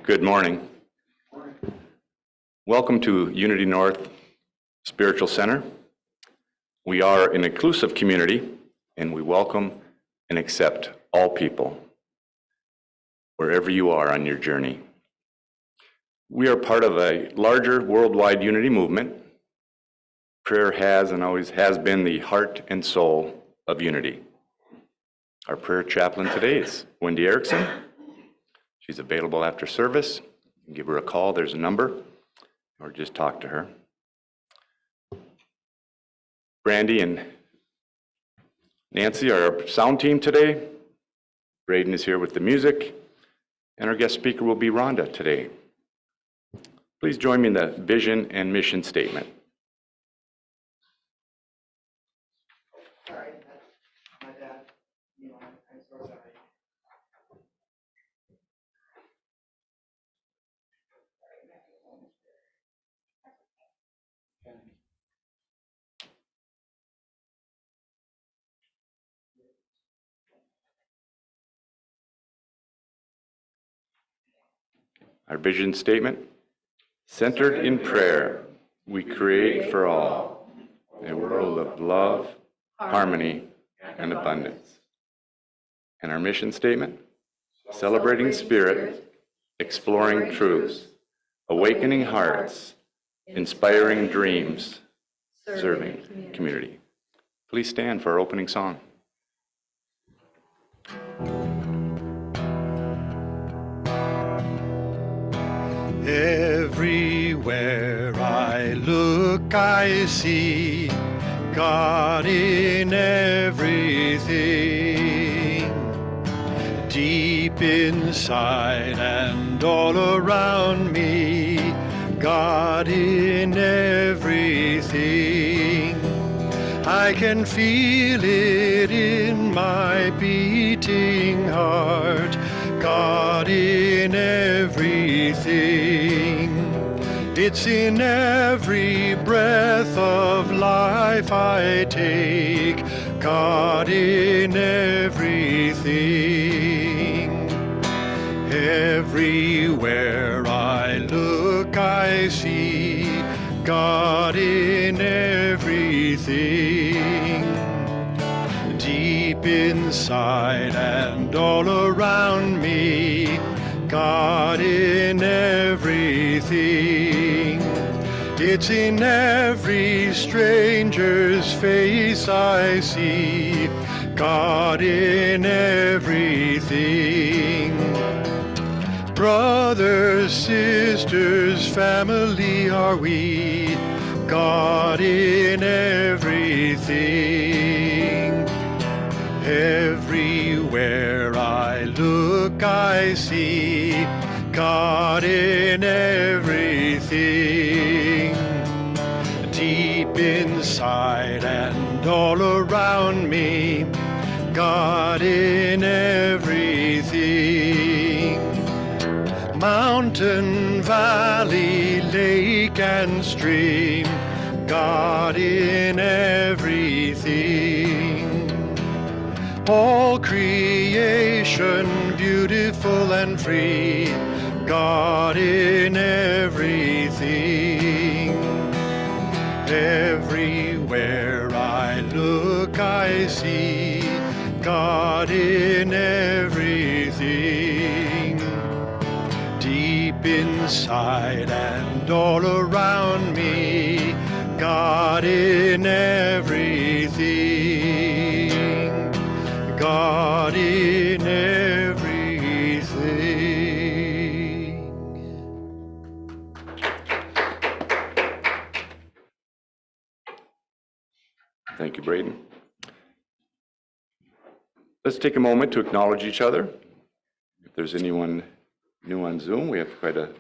Good morning. Welcome to Unity North Spiritual Center. We are an inclusive community, and we welcome and accept all people, wherever you are on your journey. We are part of a larger worldwide unity movement. Prayer has and always has been the heart and soul of unity. Our prayer chaplain today is Wendy Erickson. She's available after service. You can give her a call, there's a number, or just talk to her. Brandy and Nancy are our sound team today. Braden is here with the music, and our guest speaker will be Rhonda today. Please join me in the vision and mission statement. Sorry, that's my dad. I'm so sorry. Our vision statement: centered in prayer, we create for all a world of love, harmony, and abundance. And our mission statement: celebrating spirit, exploring truths, awakening hearts, inspiring dreams, serving community. Please stand for our opening song. Everywhere I look, I see God in everything. Deep inside and all around me, God in everything. I can feel it in my beating heart, God in everything. It's in every breath of life I take, God in everything. Everywhere I look, I see God in everything. Deep inside and all around me, God in everything. It's in every stranger's face I see God in everything. Brothers, sisters, family are we, God in everything. Everywhere I look, I see God in everything. Deep inside and all around me, God in everything. Mountain, valley, lake, and stream, God in everything. All creation beautiful and free, God in everything. Everywhere I look, I see God in everything. Deep inside and all around me, God in everything. God in everything. Thank you, Braden. Let's take a moment to acknowledge each other. If there's anyone new on Zoom, we have quite a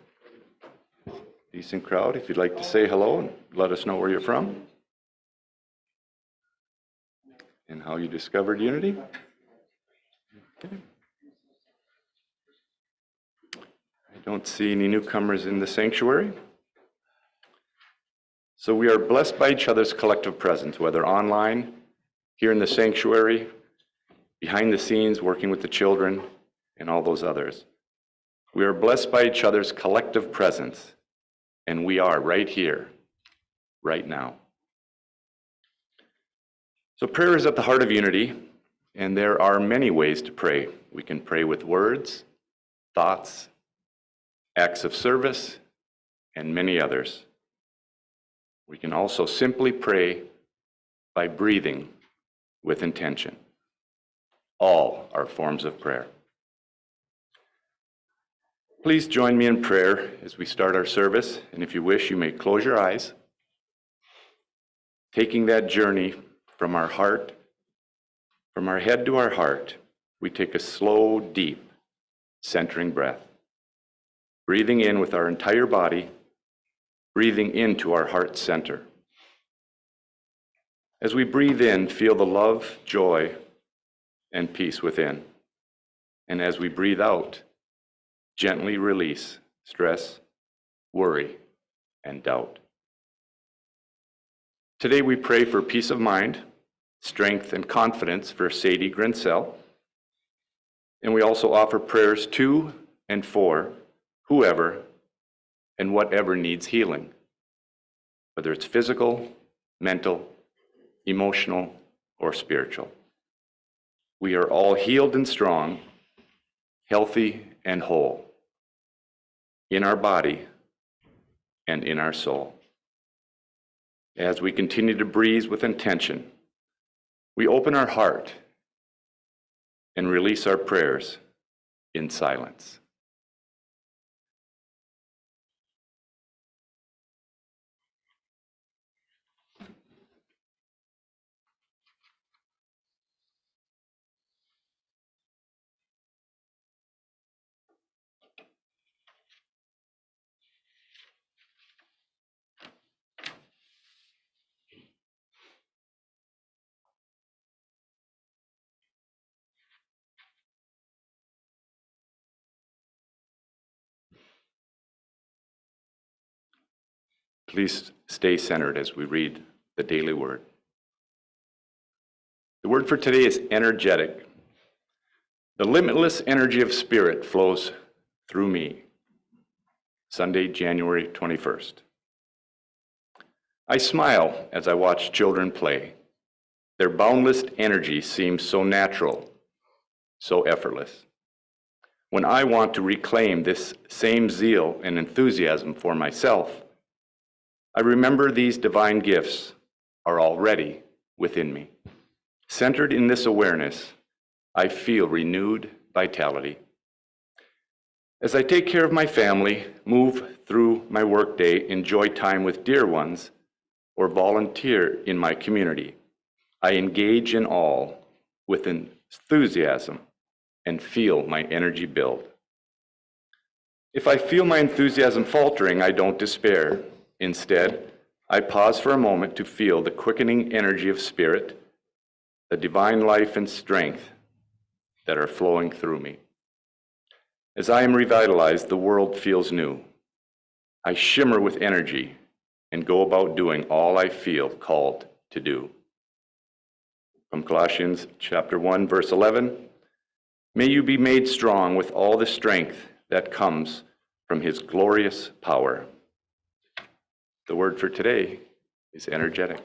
decent crowd. If you'd like to say hello and let us know where you're from and how you discovered Unity. Okay. I don't see any newcomers in the sanctuary. So we are blessed by each other's collective presence, whether online, here in the sanctuary, behind the scenes, working with the children, and all those others. We are blessed by each other's collective presence, and we are right here, right now. So prayer is at the heart of unity, and there are many ways to pray. We can pray with words, thoughts, acts of service, and many others. We can also simply pray by breathing with intention. All are forms of prayer. Please join me in prayer as we start our service, and if you wish, you may close your eyes. Taking that journey from our heart, from our head to our heart, we take a slow, deep, centering breath. Breathing in with our entire body, breathing into our heart center. As we breathe in, feel the love, joy, and peace within. And as we breathe out, gently release stress, worry, and doubt. Today we pray for peace of mind, strength, and confidence for Sadie Grinsell. And we also offer prayers to and for whoever and whatever needs healing, whether it's physical, mental, emotional, or spiritual. We are all healed and strong, healthy and whole, in our body and in our soul. As we continue to breathe with intention, we open our heart and release our prayers in silence. Please stay centered as we read the daily word. The word for today is energetic. The limitless energy of spirit flows through me. Sunday, January 21st. I smile as I watch children play. Their boundless energy seems so natural, so effortless. When I want to reclaim this same zeal and enthusiasm for myself, I remember these divine gifts are already within me. Centered in this awareness, I feel renewed vitality. As I take care of my family, move through my workday, enjoy time with dear ones, or volunteer in my community, I engage in all with enthusiasm and feel my energy build. If I feel my enthusiasm faltering, I don't despair. Instead, I pause for a moment to feel the quickening energy of spirit, the divine life and strength that are flowing through me. As I am revitalized, the world feels new. I shimmer with energy and go about doing all I feel called to do. From Colossians chapter 1, verse 11, may you be made strong with all the strength that comes from his glorious power. The word for today is energetic.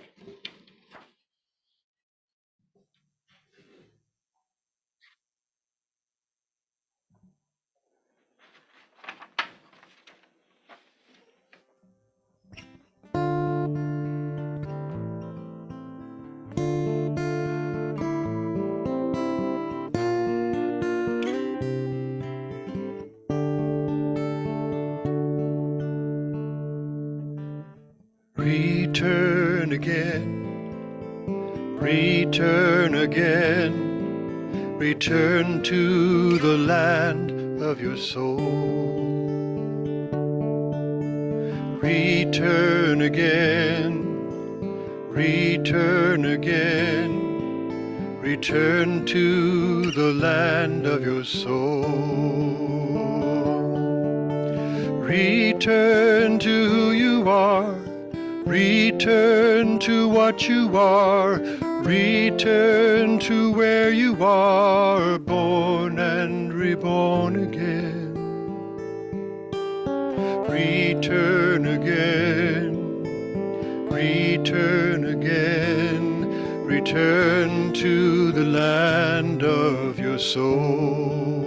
Return again, return again, return to the land of your soul. Return again, return again, return to the land of your soul. Return to who you are. Return to what you are, return to where you are, born and reborn again. return again, return again, return to the land of your soul.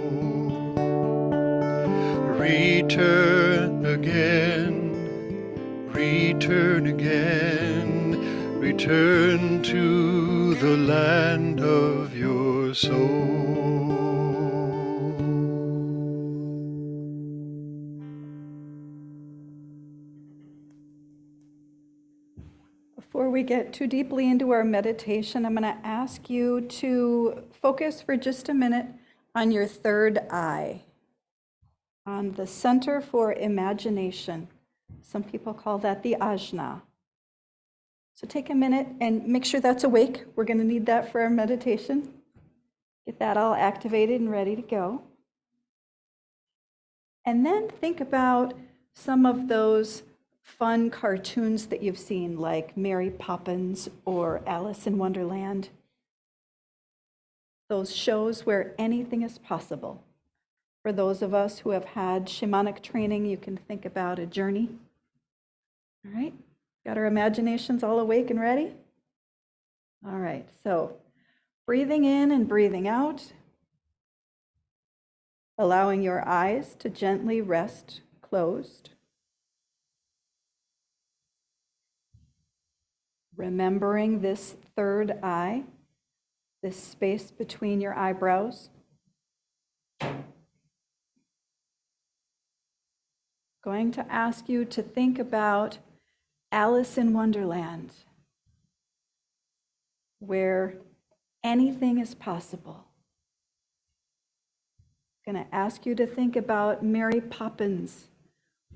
Return again, return again, return to the land of your soul. Before we get too deeply into our meditation, I'm going to ask you to focus for just a minute on your third eye, on the center for imagination. Some people call that the ajna. So take a minute and make sure that's awake. We're going to need that for our meditation. Get that all activated and ready to go. And then think about some of those fun cartoons that you've seen, like Mary Poppins or Alice in Wonderland. Those shows where anything is possible. For those of us who have had shamanic training, you can think about a journey. All right, got our imaginations all awake and ready? All right, so breathing in and breathing out, allowing your eyes to gently rest closed. Remembering this third eye, this space between your eyebrows. Going to ask you to think about Alice in Wonderland, where anything is possible. Going to ask you to think about Mary Poppins,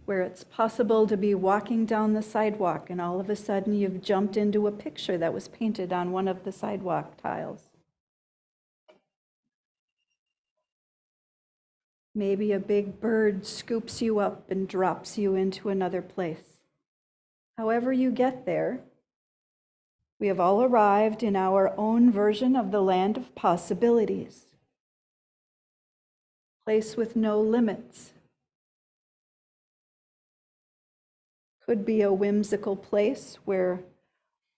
where it's possible to be walking down the sidewalk and all of a sudden you've jumped into a picture that was painted on one of the sidewalk tiles. Maybe a big bird scoops you up and drops you into another place. However you get there, we have all arrived in our own version of the land of possibilities. Place with no limits. Could be a whimsical place where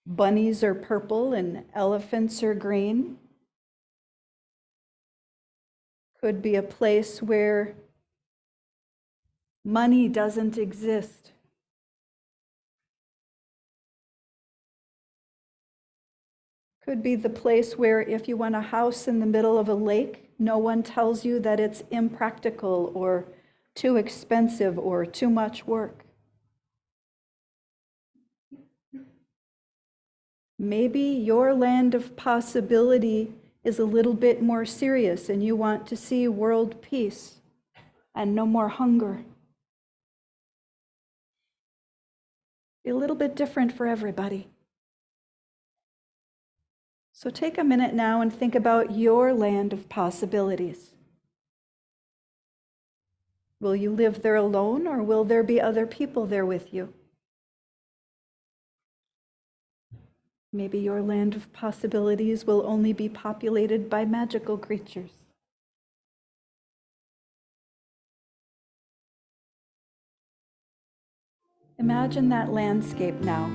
bunnies are purple and elephants are green. Could be a place where money doesn't exist. Could be the place where if you want a house in the middle of a lake, no one tells you that it's impractical or too expensive or too much work. Maybe your land of possibility is a little bit more serious and you want to see world peace and no more hunger. Be a little bit different for everybody. So take a minute now and think about your land of possibilities. Will you live there alone or will there be other people there with you? Maybe your land of possibilities will only be populated by magical creatures. Imagine that landscape now.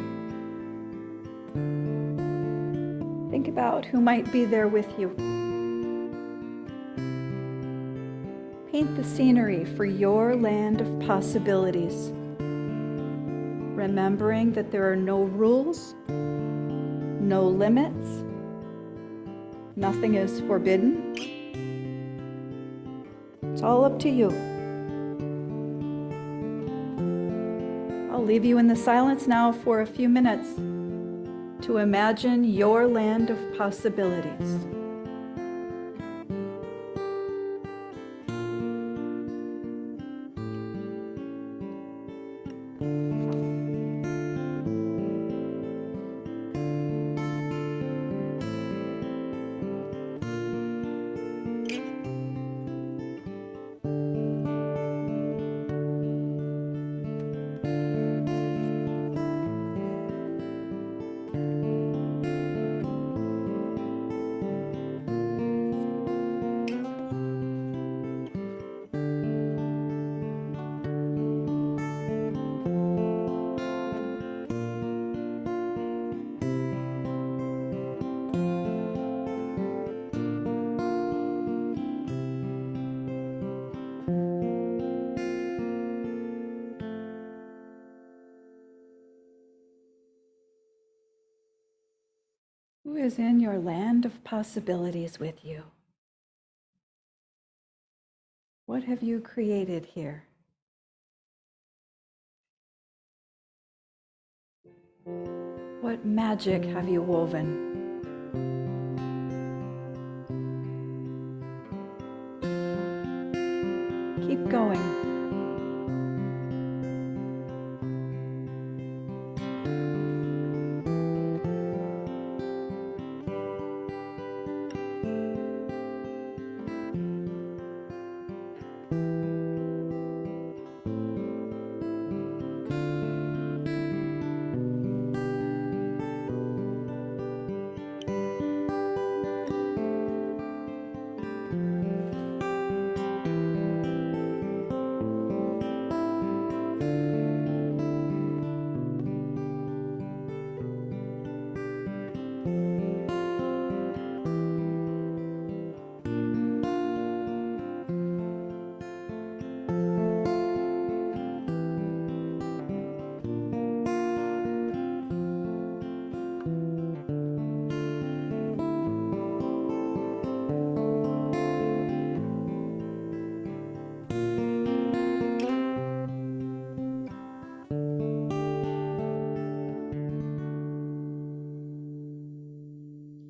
Think about who might be there with you. Paint the scenery for your land of possibilities, remembering that there are no rules, no limits, nothing is forbidden. It's all up to you. I'll leave you in the silence now for a few minutes to imagine your land of possibilities. is in your land of possibilities with you? What have you created here? What magic have you woven? Keep going.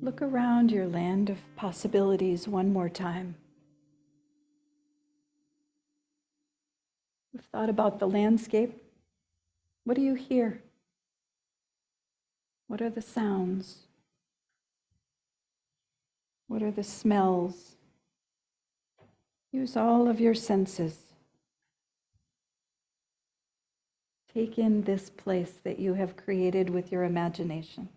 Look around your land of possibilities one more time. You've thought about the landscape. What do you hear? What are the sounds? What are the smells? Use all of your senses. Take in this place that you have created with your imagination,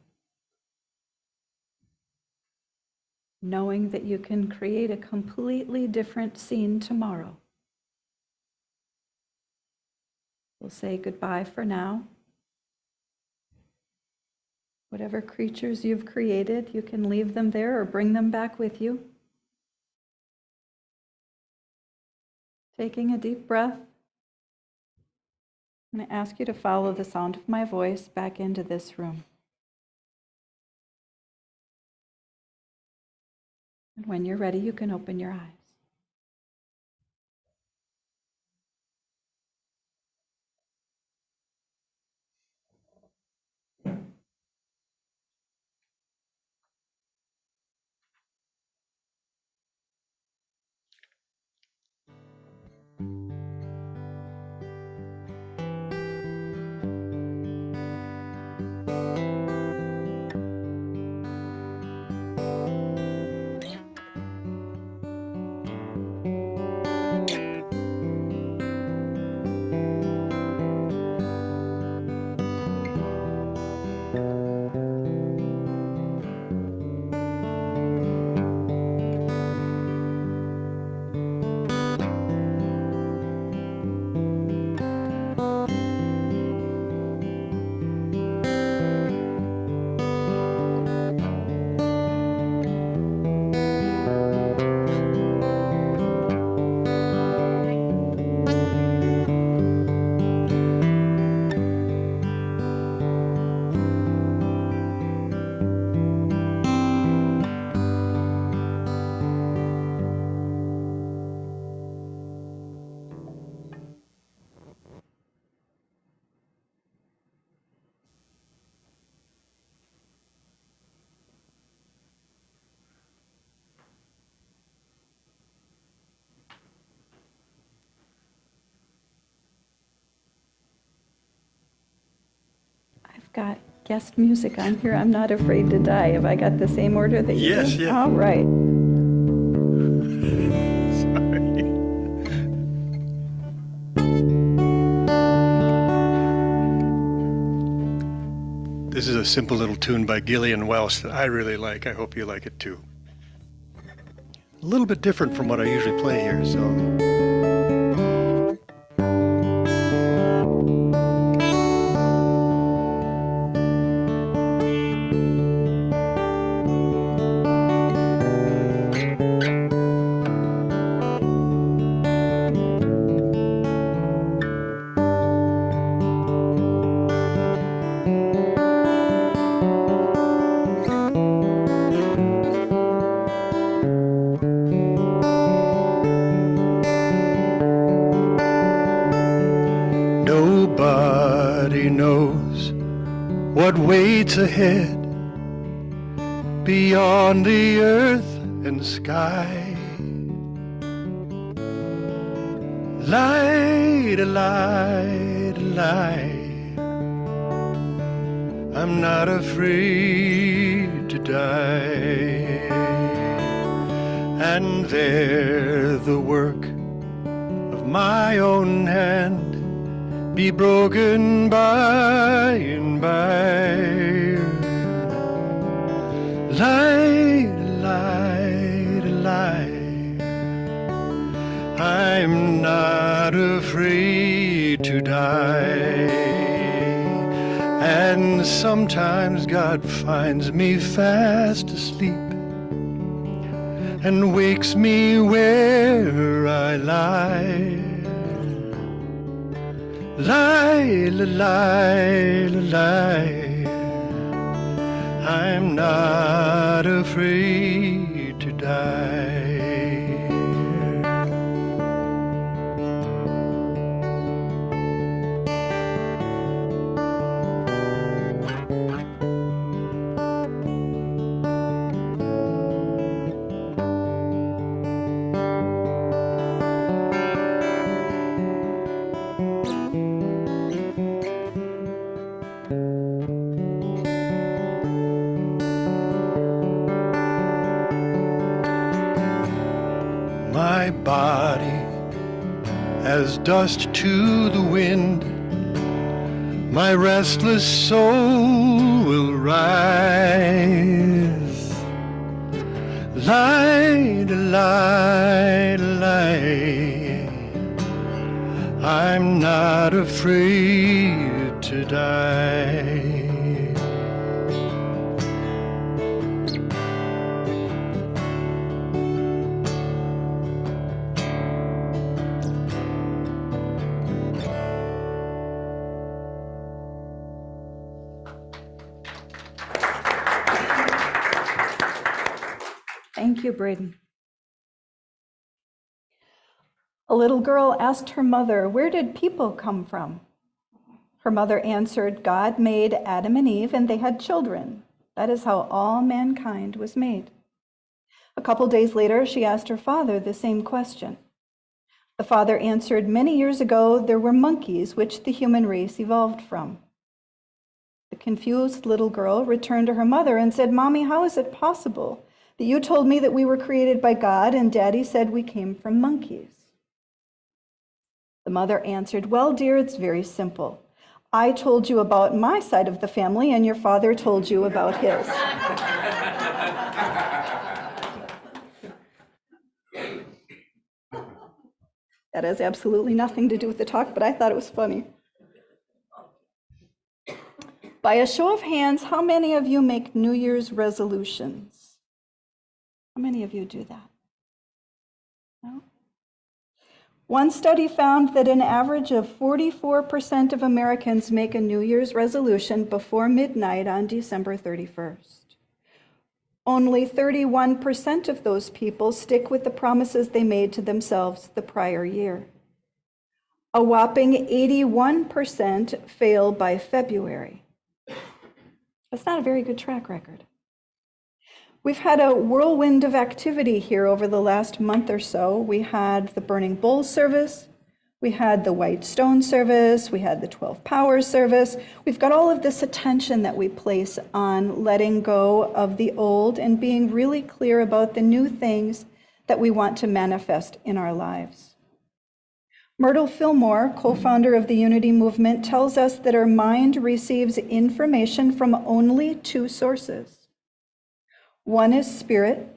knowing that you can create a completely different scene tomorrow. We'll say goodbye for now. Whatever creatures you've created, you can leave them there or bring them back with you. Taking a deep breath, I'm going to ask you to follow the sound of my voice back into this room. And when you're ready, you can open your eyes. I've got guest music on here. I'm not afraid to die. Have I got the same order that you Yes, do? yeah. All right. Sorry. This is a simple little tune by Gillian Welsh that I really like. I hope you like it too. A little bit different from what I usually play here, so. what waits ahead beyond the earth and sky. Light, light, light, I'm not afraid to die. And there the work of my own hand be broken by and by. Light, light, light, I'm not afraid to die. And sometimes God finds me fast asleep and wakes me where I lie. Lie, lie, lie, I'm not afraid to die. My body as dust to the wind, my restless soul will rise. Light, light, light, I'm not afraid to die. Thank you, Braden. A little girl asked her mother, "Where did people come from?" Her mother answered, "God made Adam and Eve, and they had children. That is how all mankind was made." A couple days later, she asked her father the same question. The father answered, "Many years ago, there were monkeys, which the human race evolved from." The confused little girl returned to her mother and said, "Mommy, how is it possible that you told me that we were created by God and Daddy said we came from monkeys?" The mother answered, "Well, dear, it's very simple. I told you about my side of the family and your father told you about his." That has absolutely nothing to do with the talk, but I thought it was funny. By a show of hands, how many of you make New Year's resolutions? How many of you do that? No? One study found that an average of 44% of Americans make a New Year's resolution before midnight on December 31st. Only 31% of those people stick with the promises they made to themselves the prior year. A whopping 81% fail by February. That's not a very good track record. We've had a whirlwind of activity here over the last month or so. We had the Burning Bull service, we had the White Stone service, we had the 12 Powers service. We've got all of this attention that we place on letting go of the old and being really clear about the new things that we want to manifest in our lives. Myrtle Fillmore, co-founder of the Unity Movement, tells us that our mind receives information from only two sources. One is spirit,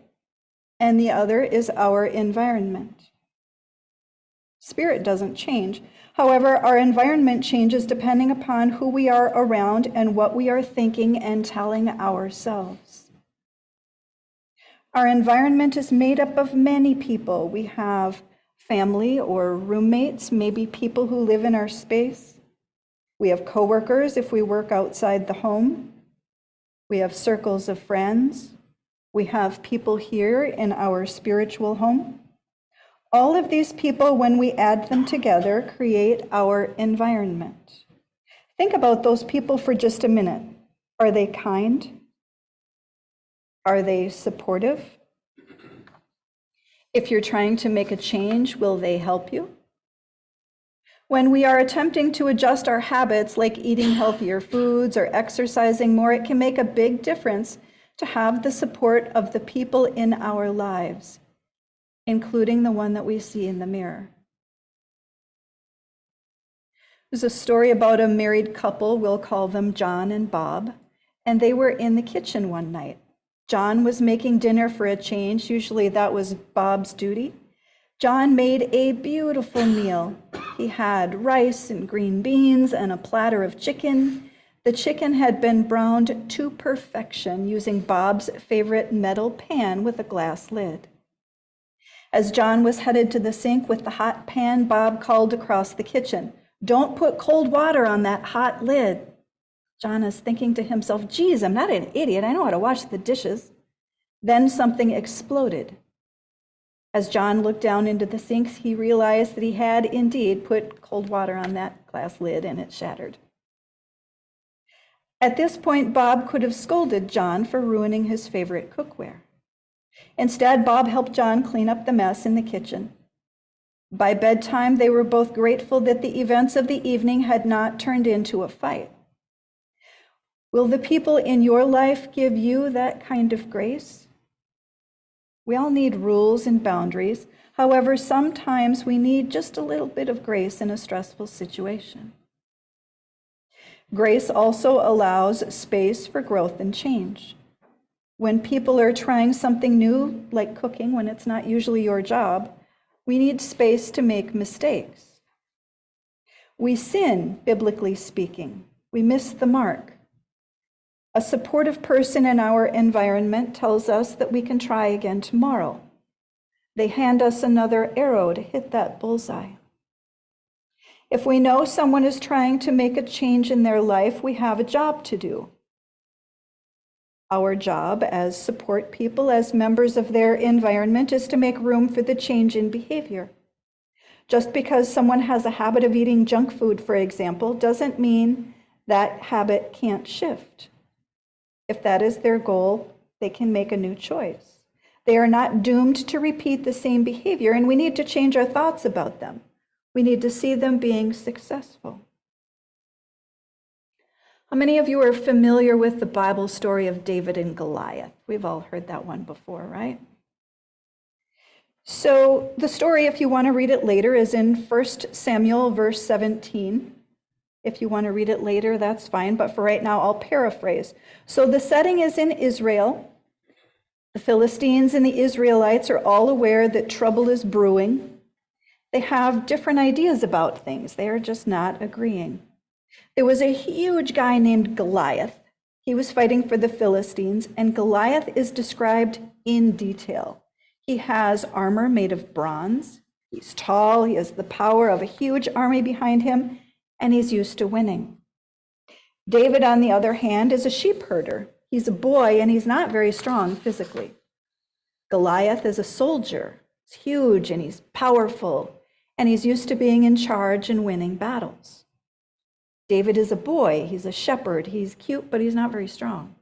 and the other is our environment. Spirit doesn't change. However, our environment changes depending upon who we are around and what we are thinking and telling ourselves. Our environment is made up of many people. We have family or roommates, maybe people who live in our space. We have coworkers if we work outside the home. We have circles of friends. We have people here in our spiritual home. All of these people, when we add them together, create our environment. Think about those people for just a minute. Are they kind? Are they supportive? If you're trying to make a change, will they help you? When we are attempting to adjust our habits, like eating healthier foods or exercising more, it can make a big difference to have the support of the people in our lives, including the one that we see in the mirror. There's a story about a married couple, we'll call them John and Bob, and they were in the kitchen one night. John was making dinner for a change. Usually that was Bob's duty. John made a beautiful meal. He had rice and green beans and a platter of chicken. The chicken had been browned to perfection using Bob's favorite metal pan with a glass lid. As John was headed to the sink with the hot pan, Bob called across the kitchen, "Don't put cold water on that hot lid." John is thinking to himself, "Geez, I'm not an idiot. I know how to wash the dishes." Then something exploded. As John looked down into the sink, he realized that he had indeed put cold water on that glass lid and it shattered. At this point, Bob could have scolded John for ruining his favorite cookware. Instead, Bob helped John clean up the mess in the kitchen. By bedtime, they were both grateful that the events of the evening had not turned into a fight. Will the people in your life give you that kind of grace? We all need rules and boundaries. However, sometimes we need just a little bit of grace in a stressful situation. Grace also allows space for growth and change. When people are trying something new, like cooking, when it's not usually your job, we need space to make mistakes. We sin, biblically speaking. We miss the mark. A supportive person in our environment tells us that we can try again tomorrow. They hand us another arrow to hit that bullseye. If we know someone is trying to make a change in their life, we have a job to do. Our job as support people, as members of their environment, is to make room for the change in behavior. Just because someone has a habit of eating junk food, for example, doesn't mean that habit can't shift. If that is their goal, they can make a new choice. They are not doomed to repeat the same behavior, and we need to change our thoughts about them. We need to see them being successful. How many of you are familiar with the Bible story of David and Goliath? We've all heard that one before, right? So the story, if you want to read it later, is in 1 Samuel verse 17. If you want to read it later, that's fine, but for right now, I'll paraphrase. So the setting is in Israel. The Philistines and the Israelites are all aware that trouble is brewing. They have different ideas about things. They are just not agreeing. There was a huge guy named Goliath. He was fighting for the Philistines, and Goliath is described in detail. He has armor made of bronze. He's tall. He has the power of a huge army behind him, and he's used to winning. David, on the other hand, is a sheep herder. He's a boy, and he's not very strong physically. Goliath is a soldier. He's huge, and he's powerful, and he's used to being in charge and winning battles. David is a boy. He's a shepherd. He's cute, but he's not very strong.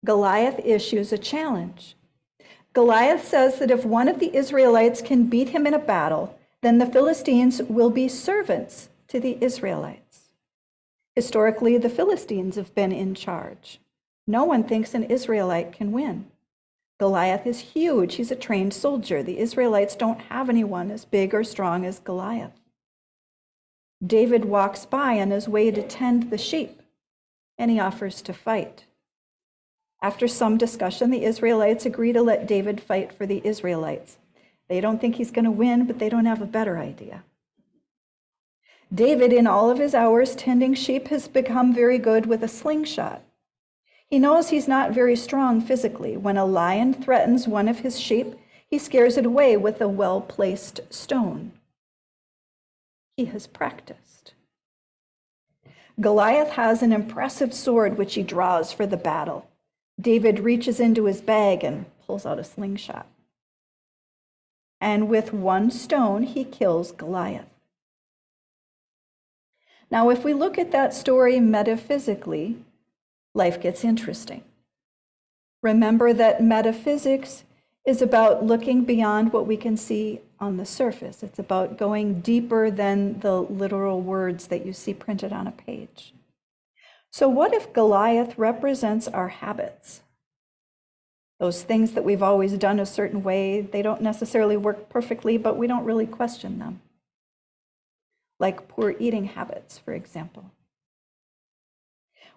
Goliath issues a challenge. Goliath says that if one of the Israelites can beat him in a battle, then the Philistines will be servants to the Israelites. Historically, the Philistines have been in charge. No one thinks an Israelite can win. Goliath is huge. He's a trained soldier. The Israelites don't have anyone as big or strong as Goliath. David walks by on his way to tend the sheep, and he offers to fight. After some discussion, the Israelites agree to let David fight for the Israelites. They don't think he's going to win, but they don't have a better idea. David, in all of his hours tending sheep, has become very good with a slingshot. He knows he's not very strong physically. When a lion threatens one of his sheep, he scares it away with a well-placed stone. He has practiced. Goliath has an impressive sword which he draws for the battle. David reaches into his bag and pulls out a slingshot. And with one stone, he kills Goliath. Now, if we look at that story metaphysically, life gets interesting. Remember that metaphysics is about looking beyond what we can see on the surface. It's about going deeper than the literal words that you see printed on a page. So what if Goliath represents our habits? Those things that we've always done a certain way, they don't necessarily work perfectly, but we don't really question them. Like poor eating habits, for example.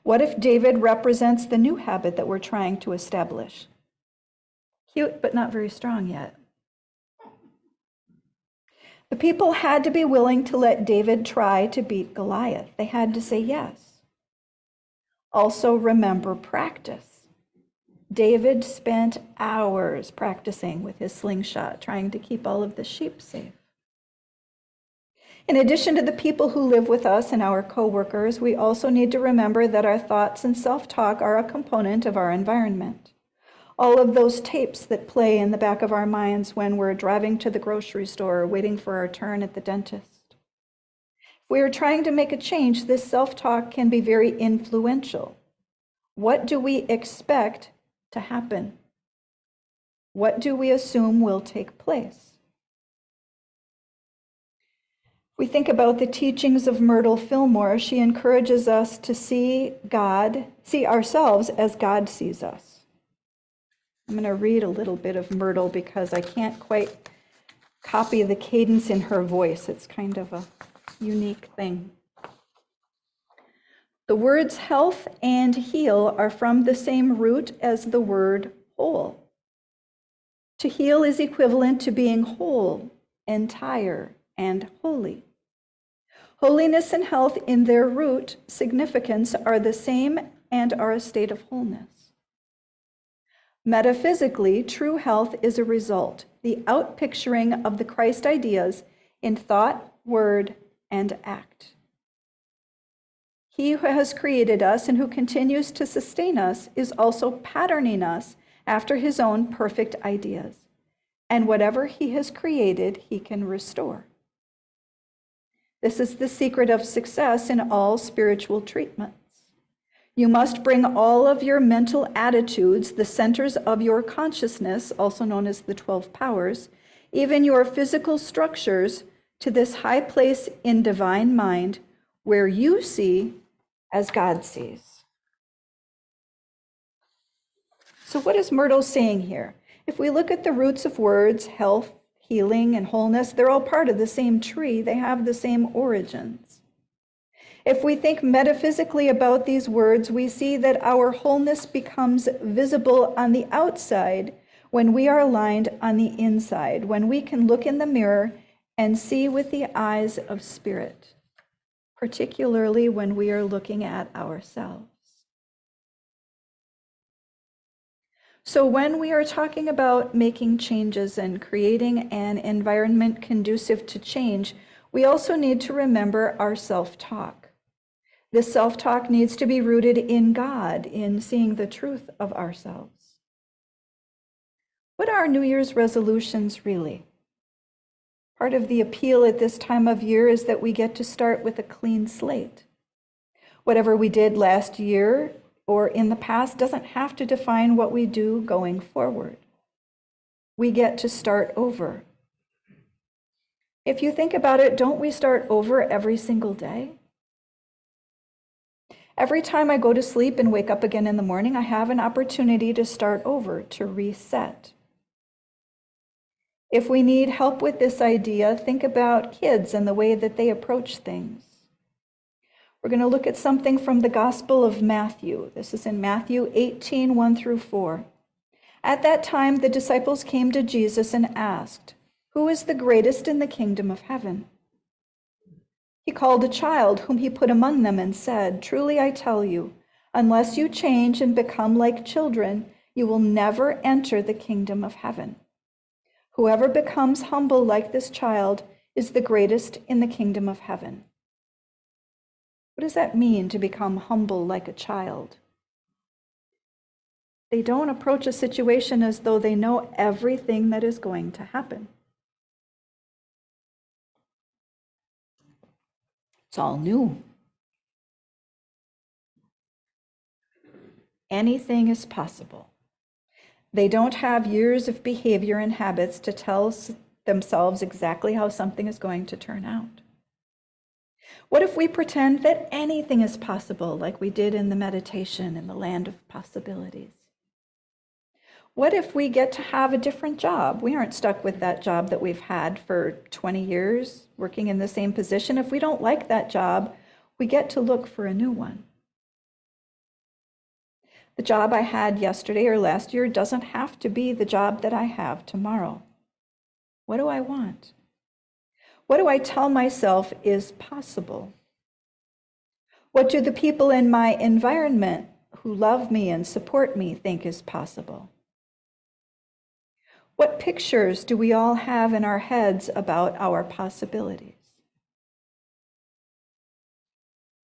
What if David represents the new habit that we're trying to establish? Cute, but not very strong yet. The people had to be willing to let David try to beat Goliath. They had to say yes. Also remember practice. David spent hours practicing with his slingshot, trying to keep all of the sheep safe. In addition to the people who live with us and our co-workers, we also need to remember that our thoughts and self-talk are a component of our environment. All of those tapes that play in the back of our minds when we're driving to the grocery store or waiting for our turn at the dentist. If we are trying to make a change, this self-talk can be very influential. What do we expect to happen? What do we assume will take place? We think about the teachings of Myrtle Fillmore. She encourages us to see ourselves as God sees us. I'm going to read a little bit of Myrtle because I can't quite copy the cadence in her voice. It's kind of a unique thing. The words health and heal are from the same root as the word whole. To heal is equivalent to being whole, entire, and holy. Holiness and health in their root significance are the same and are a state of wholeness. Metaphysically, true health is a result, the outpicturing of the Christ ideas in thought, word, and act. He who has created us and who continues to sustain us is also patterning us after his own perfect ideas. And whatever he has created, he can restore. This is the secret of success in all spiritual treatments. You must bring all of your mental attitudes, the centers of your consciousness, also known as the 12 powers, even your physical structures, to this high place in divine mind where you see as God sees. So what is Myrtle saying here? If we look at the roots of words, health, healing, and wholeness, they're all part of the same tree. They have the same origins. If we think metaphysically about these words, we see that our wholeness becomes visible on the outside when we are aligned on the inside, when we can look in the mirror and see with the eyes of spirit, particularly when we are looking at ourselves. So when we are talking about making changes and creating an environment conducive to change, we also need to remember our self-talk. This self-talk needs to be rooted in God, in seeing the truth of ourselves. What are New Year's resolutions really? Part of the appeal at this time of year is that we get to start with a clean slate. Whatever we did last year or in the past doesn't have to define what we do going forward. We get to start over. If you think about it, don't we start over every single day? Every time I go to sleep and wake up again in the morning, I have an opportunity to start over, to reset. If we need help with this idea, think about kids and the way that they approach things. We're going to look at something from the Gospel of Matthew. This is in Matthew 18, 1 through 4. At that time, the disciples came to Jesus and asked, "Who is the greatest in the kingdom of heaven?" He called a child whom he put among them and said, "Truly I tell you, unless you change and become like children, you will never enter the kingdom of heaven. Whoever becomes humble like this child is the greatest in the kingdom of heaven." What does that mean, to become humble like a child? They don't approach a situation as though they know everything that is going to happen. It's all new. anything is possible. They don't have years of behavior and habits to tell themselves exactly how something is going to turn out. What if we pretend that anything is possible, like we did in the meditation in the land of possibilities? What if we get to have a different job? We aren't stuck with that job that we've had for 20 years, working in the same position. If we don't like that job, we get to look for a new one. The job I had yesterday or last year doesn't have to be the job that I have tomorrow. What do I want? What do I tell myself is possible? What do the people in my environment who love me and support me think is possible? What pictures do we all have in our heads about our possibilities?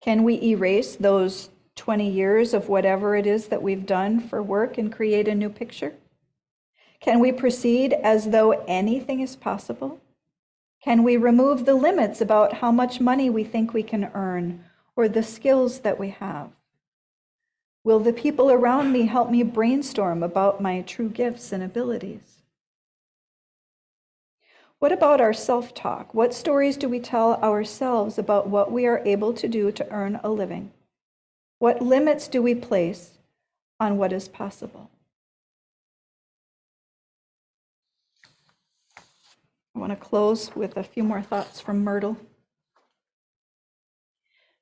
Can we erase those 20 years of whatever it is that we've done for work and create a new picture? Can we proceed as though anything is possible? Can we remove the limits about how much money we think we can earn or the skills that we have? Will the people around me help me brainstorm about my true gifts and abilities? What about our self-talk? What stories do we tell ourselves about what we are able to do to earn a living? What limits do we place on what is possible? I want to close with a few more thoughts from Myrtle.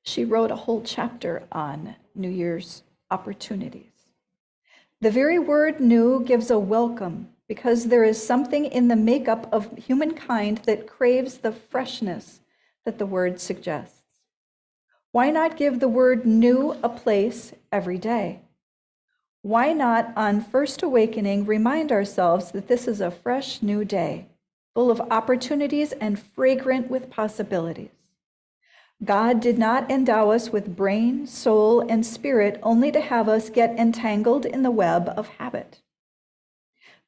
She wrote a whole chapter on New Year's opportunities. The very word new gives a welcome because there is something in the makeup of humankind that craves the freshness that the word suggests. Why not give the word new a place every day? Why not, on first awakening, remind ourselves that this is a fresh new day, full of opportunities and fragrant with possibilities? God did not endow us with brain, soul, and spirit only to have us get entangled in the web of habit.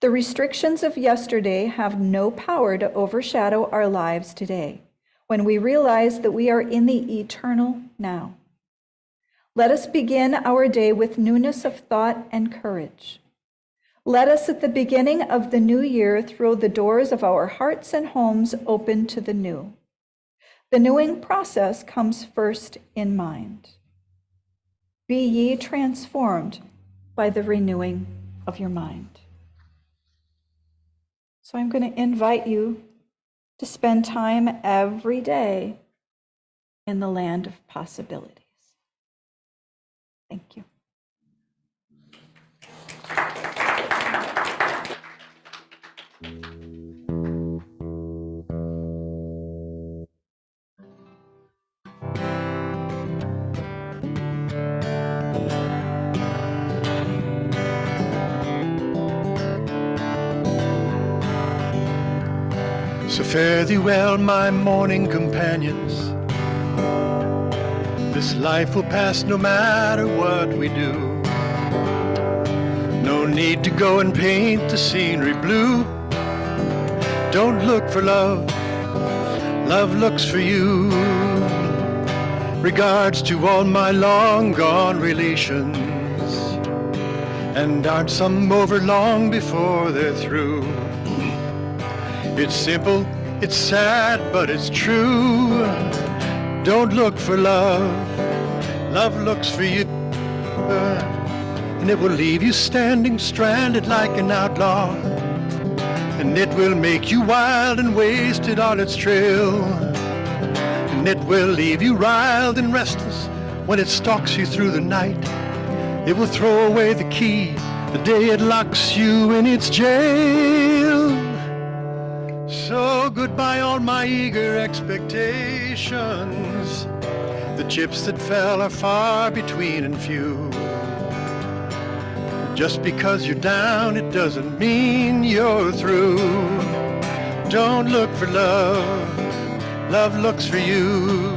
The restrictions of yesterday have no power to overshadow our lives today, when we realize that we are in the eternal now. Let us begin our day with newness of thought and courage. Let us at the beginning of the new year throw the doors of our hearts and homes open to the new. The newing process comes first in mind. Be ye transformed by the renewing of your mind. So I'm going to invite you to spend time every day in the land of possibilities. Thank you. So fare thee well, my morning companions. This life will pass no matter what we do. No need to go and paint the scenery blue. Don't look for love, love looks for you. Regards to all my long gone relations. And aren't some over long before they're through? It's simple, it's sad, but it's true. Don't look for love, love looks for you. And it will leave you standing stranded like an outlaw. And it will make you wild and wasted on its trail. And it will leave you riled and restless when it stalks you through the night. It will throw away the key the day it locks you in its jail. So goodbye all my eager expectations. The chips that fell are far between and few. Just because you're down, it doesn't mean you're through. Don't look for love, love looks for you.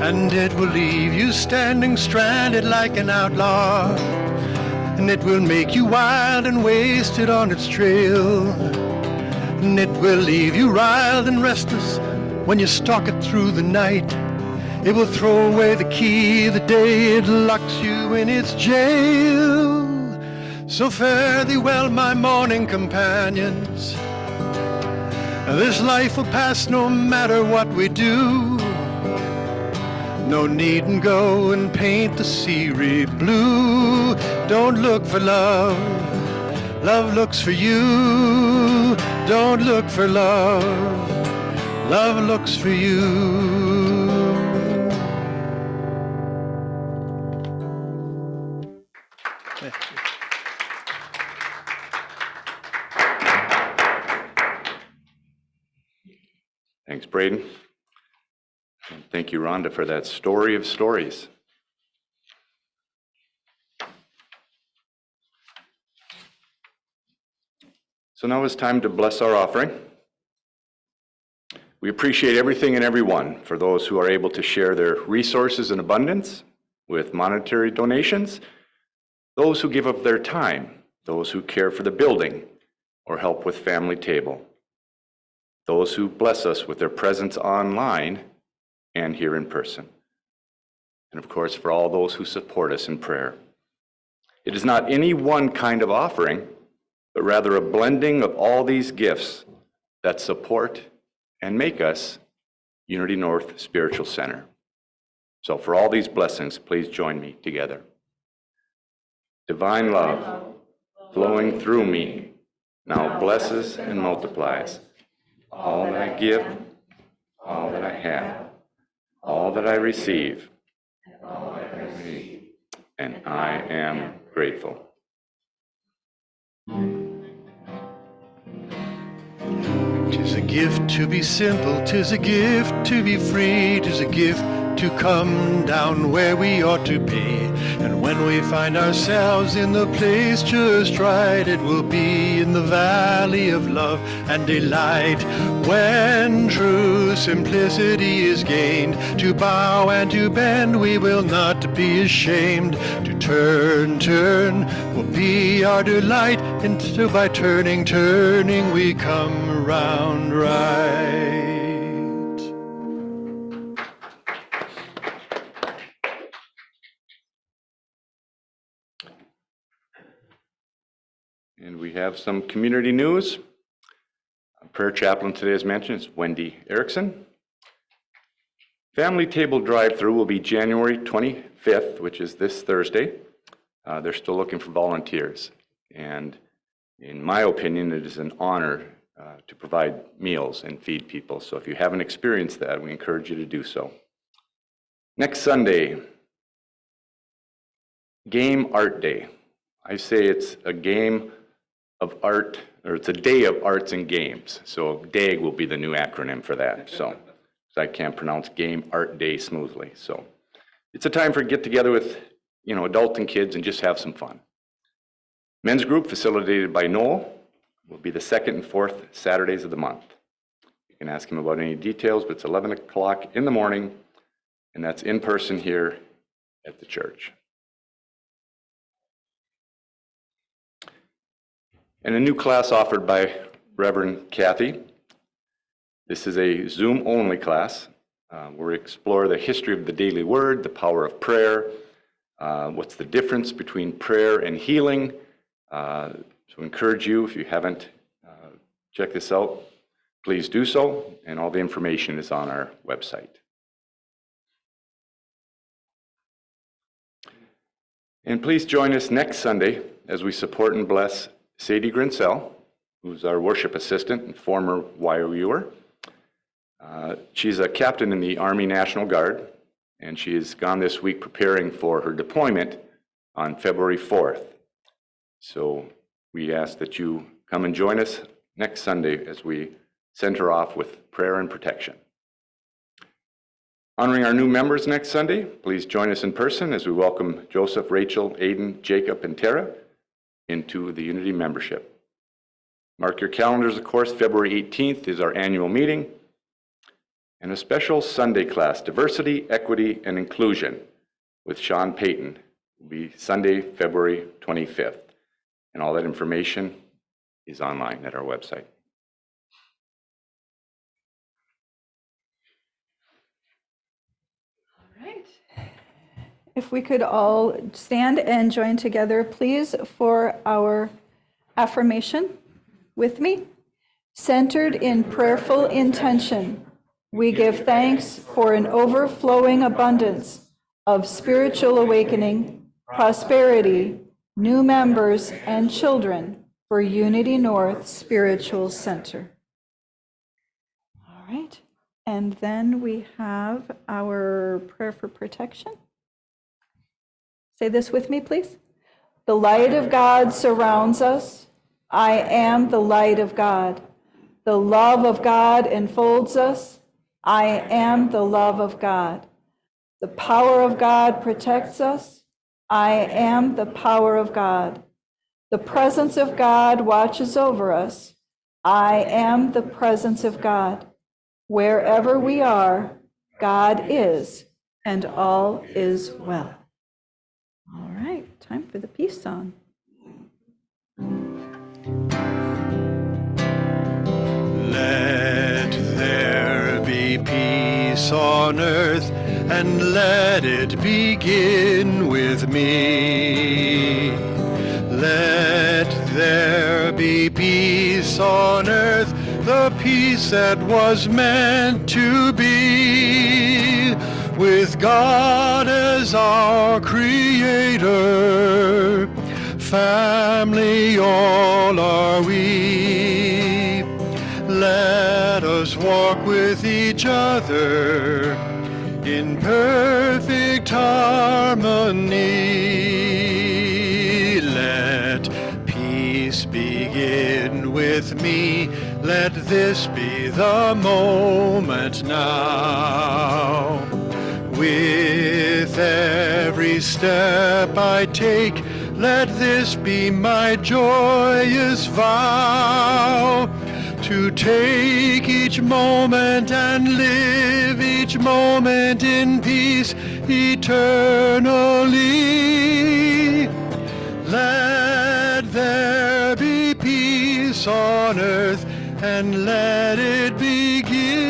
And and it will leave you standing stranded like an outlaw. And it will make you wild and wasted on its trail. And it will leave you riled and restless when you stalk it through the night. It will throw away the key the day it locks you in its jail. So fare thee well, my morning companions. This life will pass no matter what we do. No need and go and paint the scenery blue. Don't look for love, love looks for you. Don't look for love, love looks for you. Thanks, Braden. And thank you, Rhonda, for that story of stories. So now it's time to bless our offering. We appreciate everything and everyone, for those who are able to share their resources in abundance with monetary donations, those who give up their time, those who care for the building or help with family table, those who bless us with their presence online and here in person, and of course for all those who support us in prayer. It is not any one kind of offering, but rather a blending of all these gifts that support and make us Unity North Spiritual Center. So for all these blessings, please join me together. Divine love flowing through me now blesses and multiplies all that I give, all that I have, all that I receive, and I am grateful. 'Tis a gift to be simple, 'tis a gift to be free, 'tis a gift to come down where we ought to be. And when we find ourselves in the place just right, it will be in the valley of love and delight. When true simplicity is gained, to bow and to bend we will not be ashamed. To turn will be our delight, until by turning we come around right. And we have some community news. Our prayer chaplain today, as mentioned, is Wendy Erickson. Family table drive-through will be January 25th, which is this Thursday. They're still looking for volunteers. And in my opinion, it is an honor to provide meals and feed people. So if you haven't experienced that, we encourage you to do so. Next Sunday, Game Art Day. I say it's a game of art, or it's a day of arts and games. So DAG will be the new acronym for that. So I can't pronounce Game Art Day smoothly. So it's a time for get together with, adults and kids and just have some fun. Men's group, facilitated by Noel, will be the 2nd and 4th Saturdays of the month. You can ask him about any details, but it's 11 o'clock in the morning, and that's in person here at the church. And a new class offered by Reverend Kathy. This is a Zoom-only class where we explore the history of the daily word, the power of prayer, what's the difference between prayer and healing. So I encourage you, if you haven't checked this out, please do so, and all the information is on our website. And please join us next Sunday as we support and bless Sadie Grinsell, who's our worship assistant and former YOUer. She's a captain in the Army National Guard, and she has gone this week preparing for her deployment on February 4th. So we ask that you come and join us next Sunday as we send her off with prayer and protection. Honoring our new members next Sunday, please join us in person as we welcome Joseph, Rachel, Aiden, Jacob, and Tara into the Unity membership. Mark your calendars, of course. February 18th is our annual meeting. And a special Sunday class, Diversity, Equity, and Inclusion, with Sean Payton, will be Sunday, February 25th. And all that information is online at our website. All right. If we could all stand and join together, please, for our affirmation with me. Centered in prayerful intention, we give thanks for an overflowing abundance of spiritual awakening, prosperity, new members, and children for Unity North Spiritual Center. All right. And then we have our prayer for protection. Say this with me, please. The light of God surrounds us. I am the light of God. The love of God enfolds us. I am the love of God. The power of God protects us. I am the power of God. The presence of God watches over us. I am the presence of God. Wherever we are, God is, and all is well. All right, time for the peace song. Let there be peace on earth, and let it begin with me. Let there be peace on earth, the peace that was meant to be, with God as our creator. Family all are we. Let us walk with each other in perfect harmony. Let peace begin with me. Let this be the moment now. With every step I take, let this be my joyous vow, to take each moment and live each moment in peace eternally. Let there be peace on earth, and let it begin